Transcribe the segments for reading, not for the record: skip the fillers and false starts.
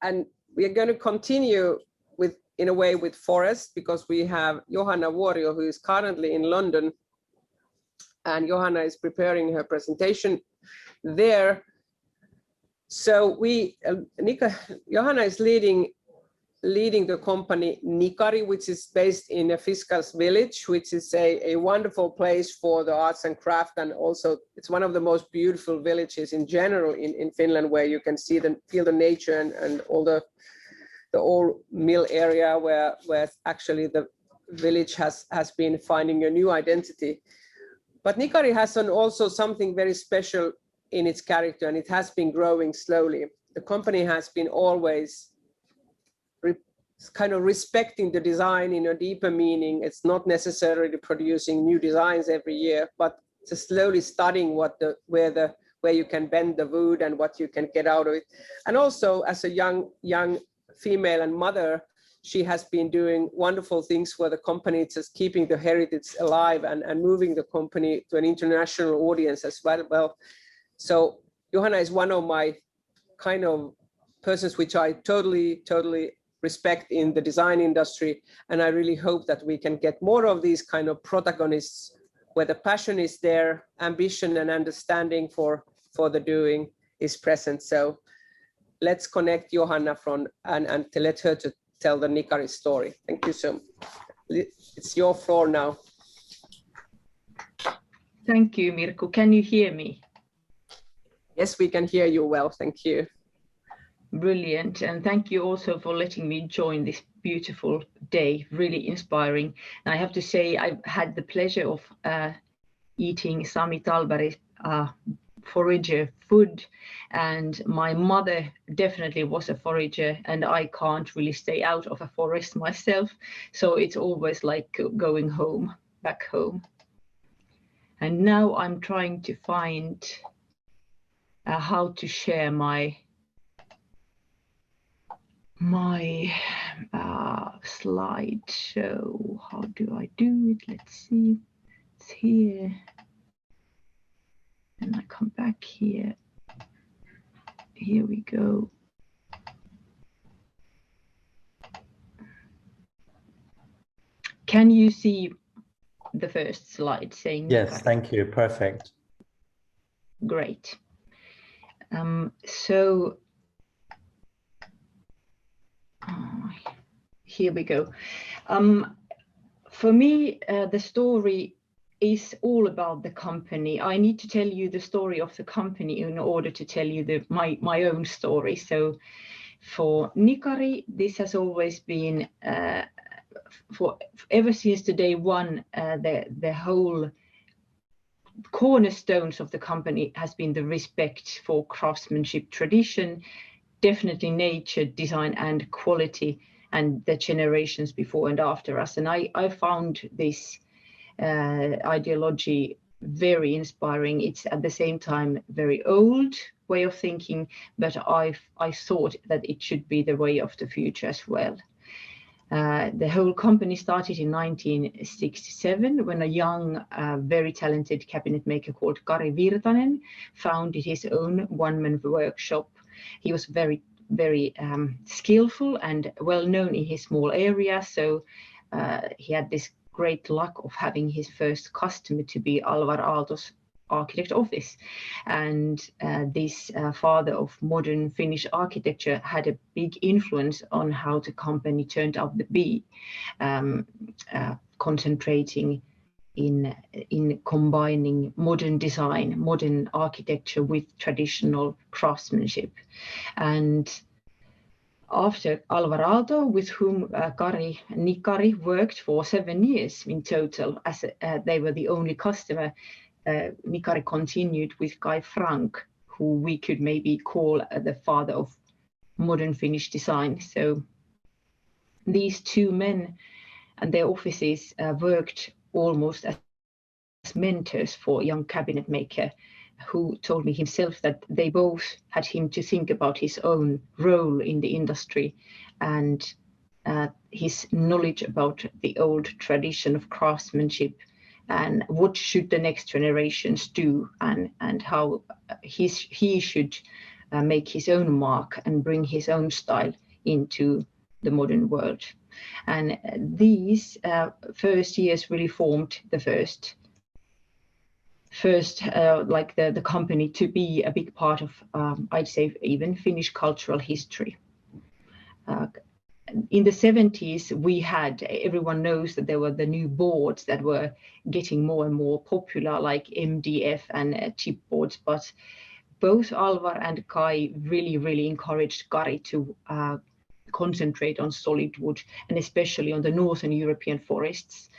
and we are going to continue with, in a way, with forest, because we have Johanna Vuorio, who is currently in London, and Johanna is preparing her presentation there. So Johanna is leading the company Nikari, which is based in a Fiskal's village, which is a wonderful place for the arts and craft, and also it's one of the most beautiful villages in general in Finland, where you can feel the nature and all the old mill area where actually the village has been finding a new identity. But Nikari has also something very special in its character, and it has been growing slowly. The company has been always kind of respecting the design in a deeper meaning. It's not necessarily producing new designs every year, but just slowly studying where you can bend the wood and what you can get out of it. And also, as a young female and mother, she has been doing wonderful things for the company, just keeping the heritage alive and moving the company to an international audience as well. So Johanna is one of my kind of persons which I totally respect in the design industry, and I really hope that we can get more of these kind of protagonists where the passion is there, ambition and understanding for the doing is present. So let's connect Johanna and to let her to tell the Nikari story. Thank you so much. It's your floor now. Thank you, Mirko. Can you hear me? Yes, we can hear you well. Thank you. Brilliant. And thank you also for letting me join this beautiful day. Really inspiring. And I have to say, I've had the pleasure of eating Sami Talberg's forager food, and my mother definitely was a forager, and I can't really stay out of a forest myself. So it's always like going home, back home. And now I'm trying to find how to share my slideshow. How do I do it? Let's see. It's here. And I come back here. Here we go. Can you see the first slide saying? Yes, thank you. Perfect. Great. Here we go. For me, the story is all about the company. I need to tell you the story of the company in order to tell you my own story. So for Nikari, this has always been, ever since the day one, the whole cornerstones of the company has been the respect for craftsmanship tradition, definitely nature, design and quality, and the generations before and after us. And I found this ideology very inspiring. It's at the same time very old way of thinking, but I thought that it should be the way of the future as well. The whole company started in 1967 when a young, very talented cabinet maker called Kari Virtanen founded his own one-man workshop. He was very skillful and well known in his small area, so he had this great luck of having his first customer to be Alvar Aalto's architect office. And this father of modern Finnish architecture had a big influence on how the company turned out to be, concentrating in combining modern design, modern architecture with traditional craftsmanship. And after Alvar Aalto, with whom Nikari worked for 7 years in total, as they were the only customer, Nikari continued with Kai Frank, who we could maybe call the father of modern Finnish design. So these two men and their offices worked almost as mentors for a young cabinet maker, who told me himself that they both had him to think about his own role in the industry and his knowledge about the old tradition of craftsmanship and what should the next generations do, and how he should make his own mark and bring his own style into the modern world. And these first years really formed the first like the company to be a big part of, I'd say, even Finnish cultural history. In the 70s, everyone knows that there were the new boards that were getting more and more popular, like MDF and chipboards, but both Alvar and Kai really encouraged Kari to concentrate on solid wood, and especially on the Northern European forests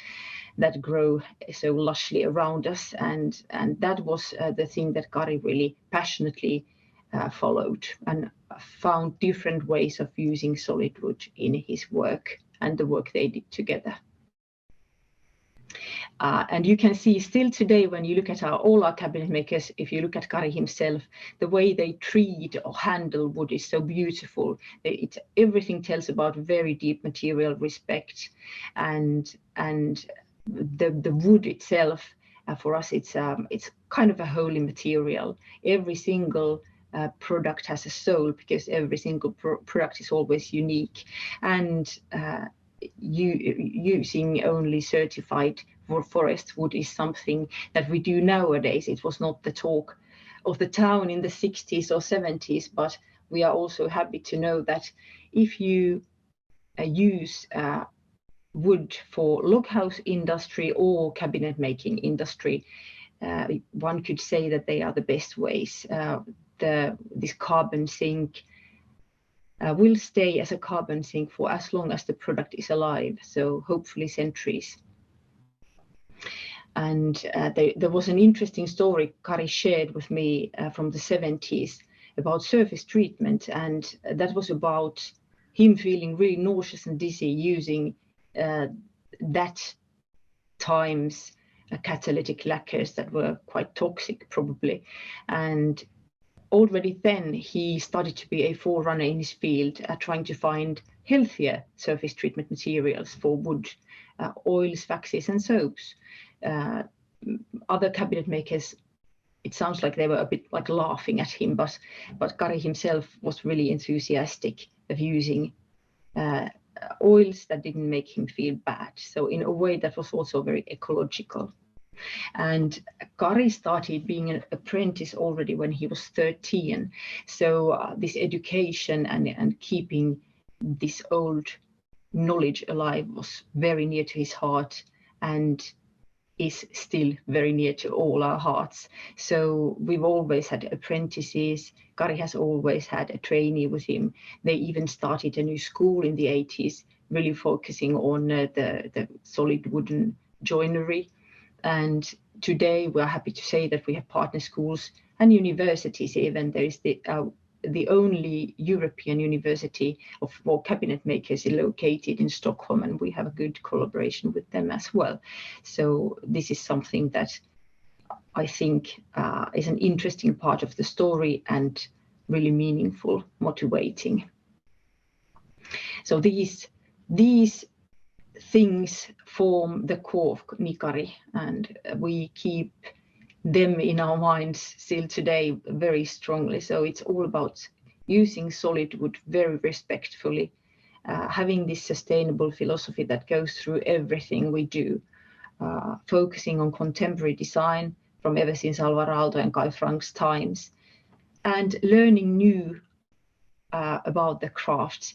that grow so lushly around us. And that was the thing that Kari really passionately followed, and found different ways of using solid wood in his work and the work they did together. And you can see still today, when you look at all our cabinet makers, if you look at Kari himself, the way they treat or handle wood is so beautiful. Everything tells about very deep material respect, and the wood itself, for us, it's kind of a holy material. Every single product has a soul, because every single product is always unique, and using only certified forest wood is something that we do nowadays. It was not the talk of the town in the 60s or 70s, but we are also happy to know that if you use wood for log house industry or cabinet making industry, one could say that they are the best ways. This carbon sink will stay as a carbon sink for as long as the product is alive, so hopefully centuries. And there was an interesting story Kari shared with me from the 70s about surface treatment, and that was about him feeling really nauseous and dizzy using that time's catalytic lacquers that were quite toxic probably. And already then he started to be a forerunner in his field, trying to find healthier surface treatment materials for wood, oils, waxes and soaps. Other cabinet makers, it sounds like they were a bit like laughing at him, but Kari himself was really enthusiastic of using oils that didn't make him feel bad. So in a way that was also very ecological. And Kari started being an apprentice already when he was 13. So this education and keeping this old knowledge alive was very near to his heart, and is still very near to all our hearts. So we've always had apprentices. Kari has always had a trainee with him. They even started a new school in the 80s, really focusing on the solid wooden joinery. And today we're happy to say that we have partner schools and universities. Even there is the only European university for cabinet makers is located in Stockholm, and we have a good collaboration with them as well. So this is something that I think is an interesting part of the story and really meaningful, motivating. So these things form the core of Nikari, and we keep them in our minds still today very strongly. So it's all about using solid wood very respectfully, having this sustainable philosophy that goes through everything we do, focusing on contemporary design from ever since Alvar Aalto and Kai Frank's times, and learning new about the crafts.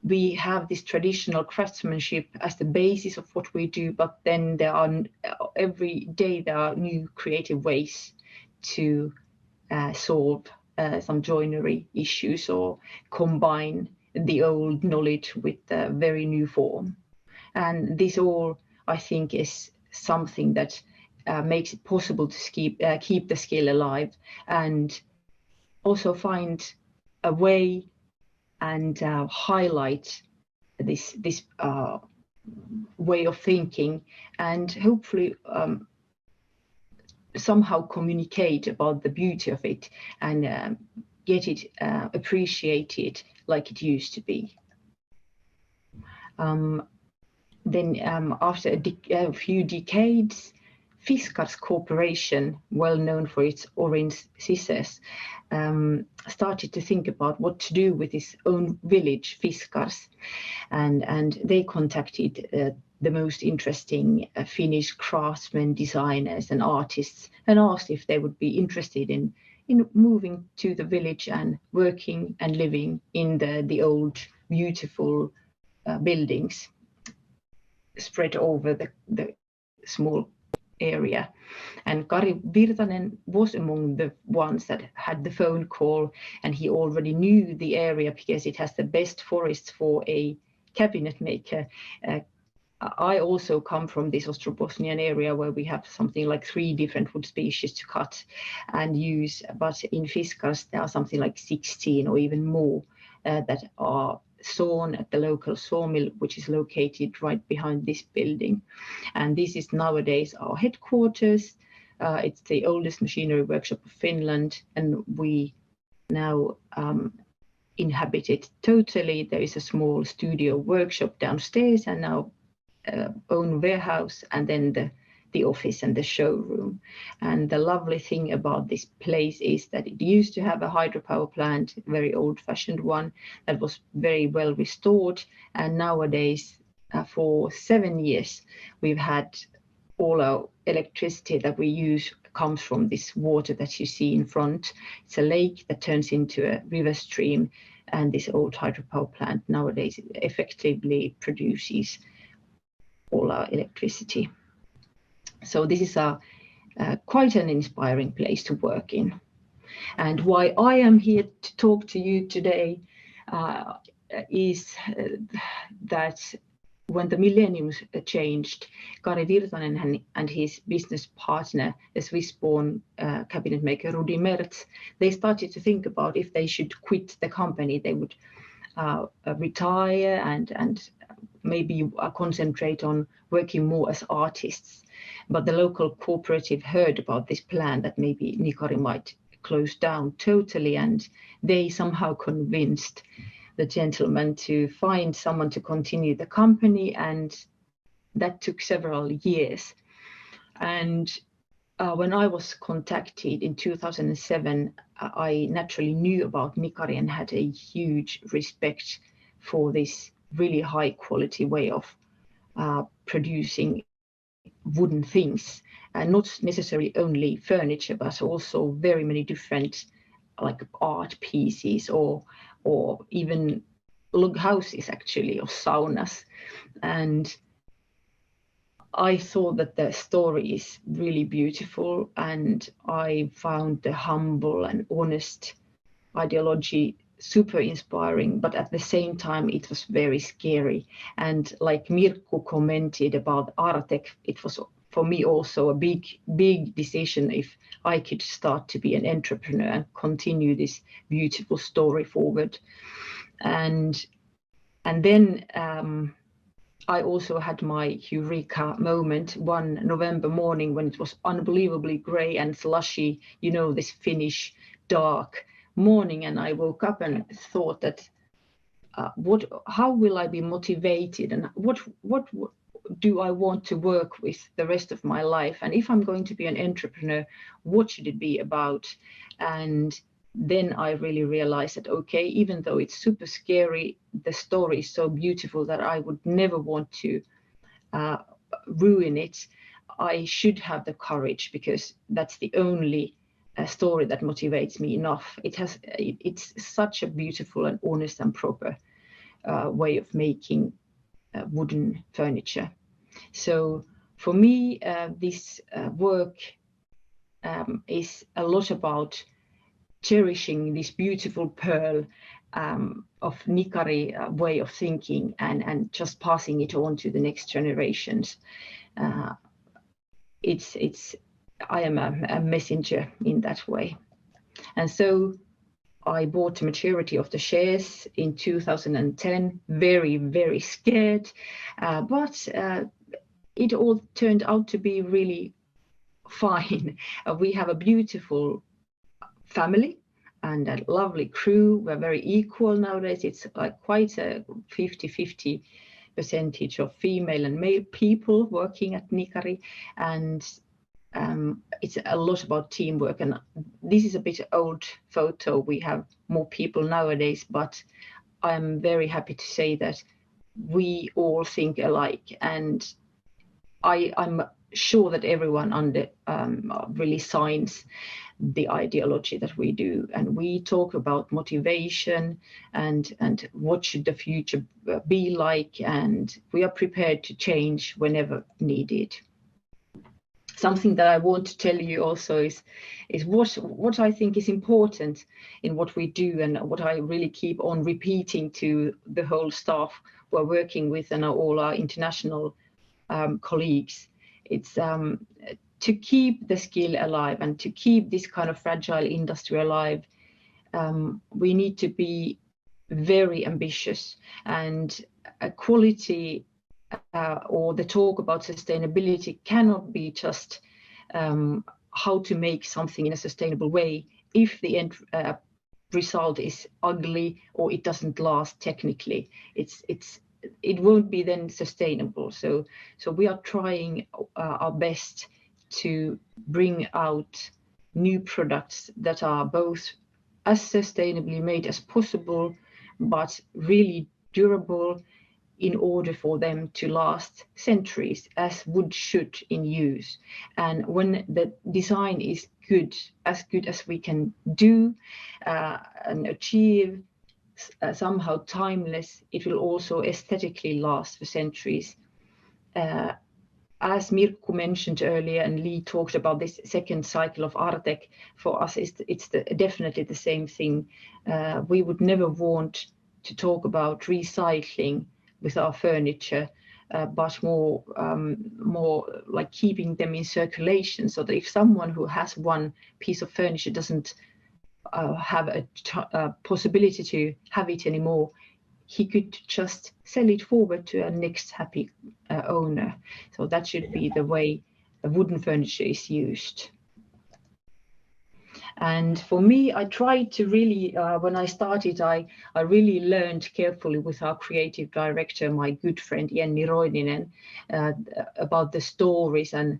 We have this traditional craftsmanship as the basis of what we do, but then every day there are new creative ways to solve some joinery issues or combine the old knowledge with a very new form. And this all, I think, is something that makes it possible to keep the skill alive, and also find a way and highlight this way of thinking, and hopefully somehow communicate about the beauty of it and get it appreciated like it used to be. Then after a few decades, Fiskars Corporation, well known for its orange scissors, started to think about what to do with his own village, Fiskars, and they contacted the most interesting Finnish craftsmen, designers and artists, and asked if they would be interested in moving to the village and working and living in the old beautiful buildings spread over the small area. And Kari Virtanen was among the ones that had the phone call, and he already knew the area because it has the best forests for a cabinet maker. I also come from this Ostrobosnian area where we have something like 3 different wood species to cut and use, but in Fiskars there are something like 16 or even more that are sawn at the local sawmill, which is located right behind this building. And this is nowadays our headquarters. It's the oldest machinery workshop of Finland, and we now inhabit it totally. There is a small studio workshop downstairs, and now own warehouse, and then the office and the showroom. And the lovely thing about this place is that it used to have a hydropower plant, very old-fashioned one, that was very well restored. And nowadays, for 7 years, we've had all our electricity that we use comes from this water that you see in front. It's a lake that turns into a river stream, and this old hydropower plant nowadays effectively produces all our electricity. So this is quite an inspiring place to work in. And why I am here to talk to you today is that when the millennium changed, Kari Virtanen and his business partner, the Swiss-born cabinet maker Rudi Merz, they started to think about if they should quit the company, they would retire and maybe concentrate on working more as artists. But the local cooperative heard about this plan that maybe Nikari might close down totally, and they somehow convinced the gentleman to find someone to continue the company, and that took several years. And when I was contacted in 2007, I naturally knew about Nikari and had a huge respect for this really high quality way of producing wooden things, and not necessarily only furniture, but also very many different like art pieces or even log houses actually, or saunas. And I thought that the story is really beautiful, and I found the humble and honest ideology super inspiring, but at the same time it was very scary. And like Mirko commented about Artec, it was for me also a big decision if I could start to be an entrepreneur and continue this beautiful story forward. And then I also had my eureka moment one November morning when it was unbelievably grey and slushy, you know, this Finnish dark morning, and I woke up and thought that how will I be motivated, and what do I want to work with the rest of my life, and if I'm going to be an entrepreneur, what should it be about? And then I really realized that okay, even though it's super scary, the story is so beautiful that I would never want to ruin it. I should have the courage, because that's the only story that motivates me enough. It's such a beautiful and honest and proper way of making wooden furniture. So for me, this work is a lot about cherishing this beautiful pearl of Nikari way of thinking, and just passing it on to the next generations. I am a messenger in that way. And so I bought the majority of the shares in 2010, very, very scared, but it all turned out to be really fine. We have a beautiful family and a lovely crew. We're very equal nowadays. It's like quite a 50-50 percentage of female and male people working at Nikari. And it's a lot about teamwork. And this is a bit old photo. We have more people nowadays, but I'm very happy to say that we all think alike, and I'm sure that everyone really signs the ideology that we do, and we talk about motivation and what should the future be like, and we are prepared to change whenever needed. Something that I want to tell you also is what I think is important in what we do, and what I really keep on repeating to the whole staff we're working with and all our international colleagues. It's to keep the skill alive and to keep this kind of fragile industry alive. We need to be very ambitious, and quality or the talk about sustainability cannot be just how to make something in a sustainable way if the end result is ugly or it doesn't last technically. It won't be then sustainable. So we are trying our best to bring out new products that are both as sustainably made as possible, but really durable in order for them to last centuries, as wood should in use. And when the design is good as we can do and achieve, somehow timeless, it will also aesthetically last for centuries. As Mirkku mentioned earlier, and Lee talked about this second cycle of Artec, for us it's definitely the same thing. We would never want to talk about recycling with our furniture, but more like keeping them in circulation, so that if someone who has one piece of furniture doesn't have a possibility to have it anymore, he could just sell it forward to a next happy owner. So that should be the way the wooden furniture is used. And for me, I tried to really, when I started, I really learned carefully with our creative director, my good friend Jenni Roininen, about the stories and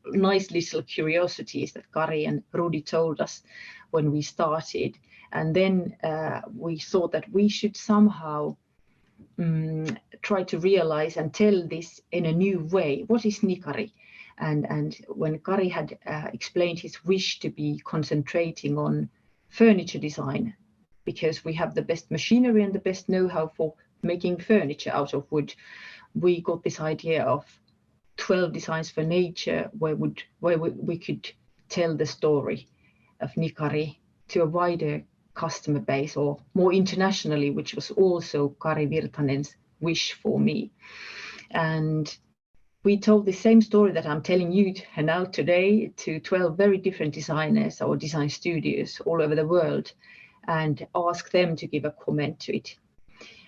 nice little curiosities that Kari and Rudi told us when we started. And then we thought that we should somehow try to realize and tell this in a new way. What is Nikari? And when Kari had explained his wish to be concentrating on furniture design, because we have the best machinery and the best know-how for making furniture out of wood, we got this idea of 12 designs for nature, where we could tell the story of Nikari to a wider customer base, or more internationally, which was also Kari Virtanen's wish for me. And we told the same story that I'm telling you now today to 12 very different designers or design studios all over the world, and asked them to give a comment to it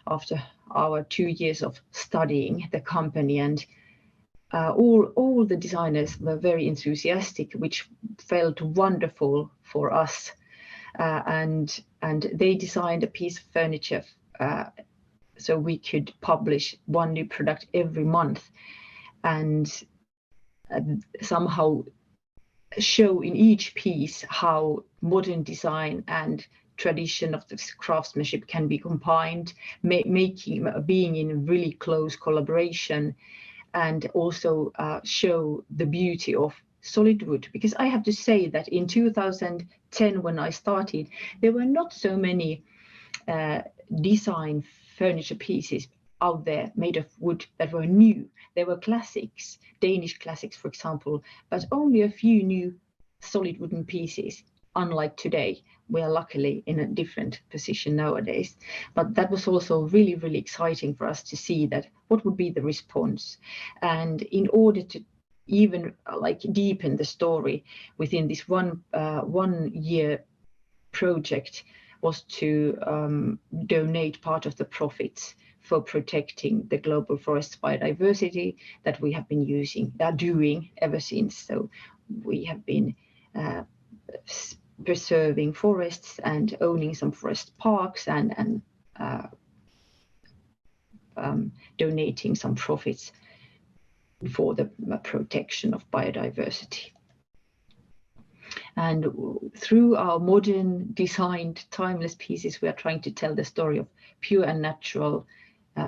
after our 2 years of studying the company. And all the designers were very enthusiastic, which felt wonderful for us. And they designed a piece of furniture so we could publish one new product every month, and somehow show in each piece how modern design and tradition of the craftsmanship can be combined, being in really close collaboration, and also show the beauty of solid wood. Because I have to say that in 2010, when I started, there were not so many design furniture pieces out there made of wood that were new. There were classics, Danish classics, for example, but only a few new solid wooden pieces. Unlike today, we are luckily in a different position nowadays. But that was also really, really exciting for us to see that what would be the response. And in order to even deepen the story within this 1 year project, was to donate part of the profits for protecting the global forest biodiversity that we have been doing ever since. So we have been preserving forests and owning some forest parks, and donating some profits for the protection of biodiversity. And through our modern designed timeless pieces, we are trying to tell the story of pure and natural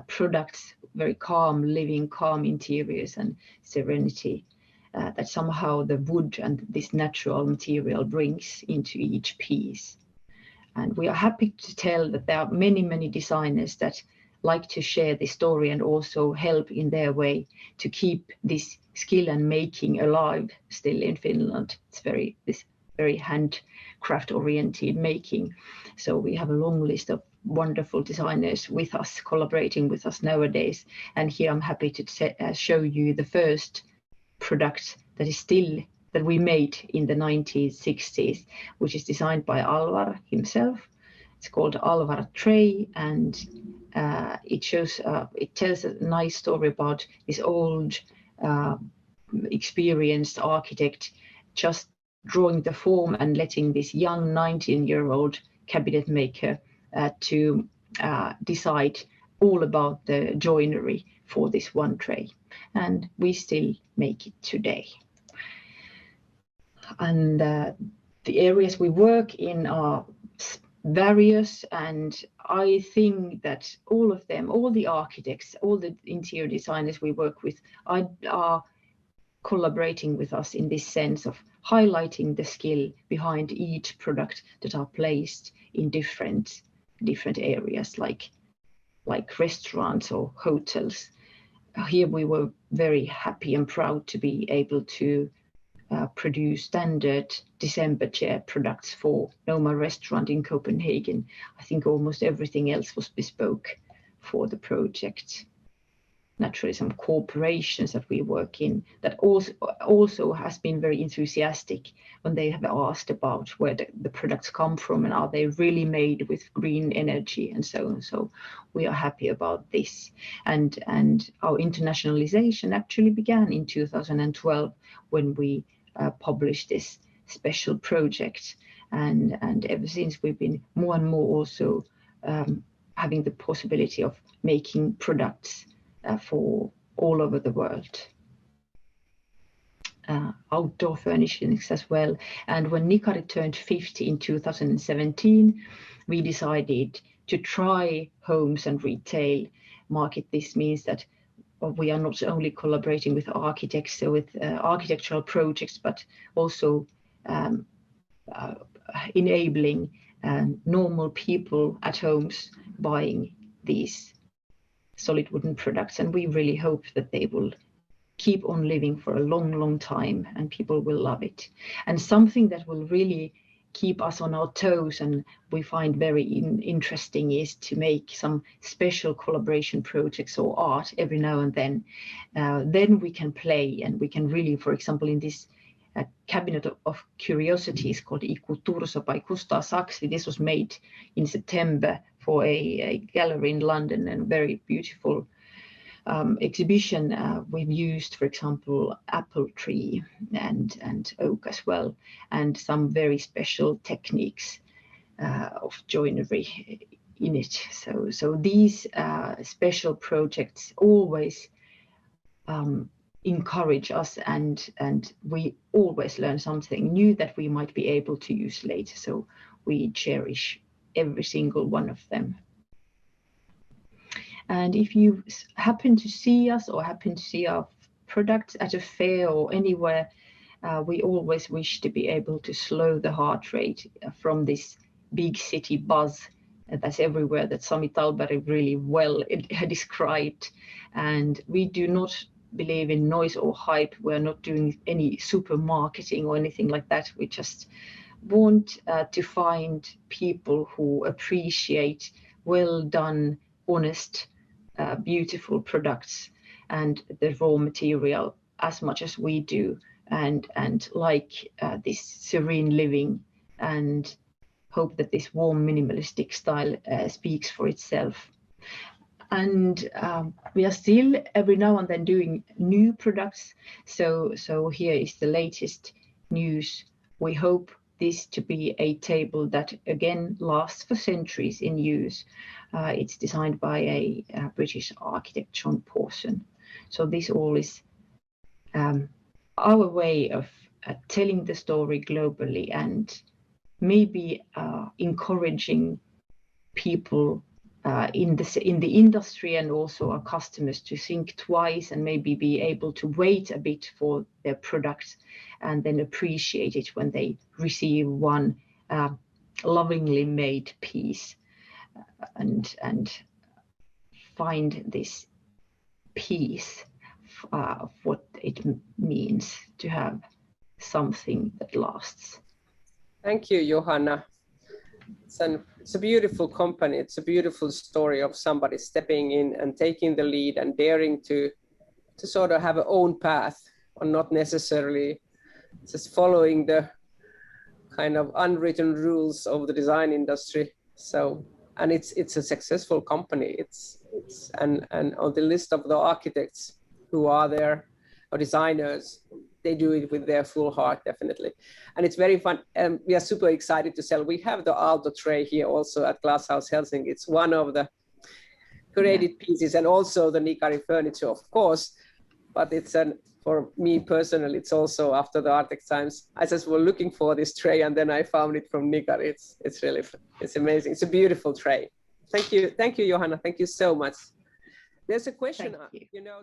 products, very calm living, calm interiors and serenity that somehow the wood and this natural material brings into each piece. And we are happy to tell that there are many, many designers that like to share this story and also help in their way to keep this skill and making alive still in Finland. It's this very handcraft oriented making. So we have a long list of wonderful designers with us, collaborating with us nowadays. And here I'm happy to show you the first product that we made in the 1960s, which is designed by Alvar himself. It's called Alvar Tray, and it tells a nice story about this old, experienced architect just drawing the form and letting this young 19-year-old cabinet maker to decide all about the joinery for this one tray. And we still make it today. And the areas we work in are various, and I think that all of them, all the architects, all the interior designers we work with are collaborating with us in this sense of highlighting the skill behind each product that are placed in different areas like restaurants or hotels. Here we were very happy and proud to be able to produce standard December chair products for Noma restaurant in Copenhagen. I think almost everything else was bespoke for the project. Naturally, some corporations that we work in that also has been very enthusiastic when they have asked about where the products come from and are they really made with green energy and so on. So we are happy about this. And our internationalization actually began in 2012 when we published this special project. And ever since we've been more and more also having the possibility of making products for all over the world. Outdoor furnishings as well. And when Nikari turned 50 in 2017, we decided to try homes and retail market. This means that we are not only collaborating with architects, so with architectural projects, but also enabling normal people at homes buying these solid wooden products. And we really hope that they will keep on living for a long, long time and people will love it. And something that will really keep us on our toes and we find very interesting is to make some special collaboration projects or art every now and then. Then we can play and we can really, for example, in this cabinet of curiosities called Ikuturso by Kustaa Saksi. This was made in September for a gallery in London and very beautiful exhibition. We've used, for example, apple tree and oak as well, and some very special techniques of joinery in it. So these special projects always encourage us, and we always learn something new that we might be able to use later. So we cherish every single one of them. And if you happen to see us or happen to see our products at a fair or anywhere, we always wish to be able to slow the heart rate from this big city buzz that's everywhere that Sami Talberg really well described. And we do not believe in noise or hype. We're not doing any super marketing or anything like that. We just want to find people who appreciate well done, honest, beautiful products and the raw material as much as we do, and like this serene living, and hope that this warm minimalistic style speaks for itself. And we are still every now and then doing new products. So here is the latest news. We hope this to be a table that again lasts for centuries in use. It's designed by a British architect, John Pawson. So this all is our way of telling the story globally and maybe encouraging people in the industry and also our customers to think twice and maybe be able to wait a bit for their products and then appreciate it when they receive one lovingly made piece and find this peace of what it means to have something that lasts. Thank you, Johanna. It's a beautiful company. It's a beautiful story of somebody stepping in and taking the lead and daring to sort of have an own path, or not necessarily just following the kind of unwritten rules of the design industry. So, and it's a successful company. It's and on the list of the architects who are there, or designers, they do it with their full heart, definitely. And it's very fun. We are super excited to sell. We have the Aalto tray here also at Glasshouse Helsinki. It's one of the created pieces, and also the Nikari furniture, of course. But it's for me personally, it's also after the Arctic Times. I just was looking for this tray, and then I found it from Nikari. It's amazing. It's a beautiful tray. Thank you, Johanna. Thank you so much. There's a question, Thank you. you know.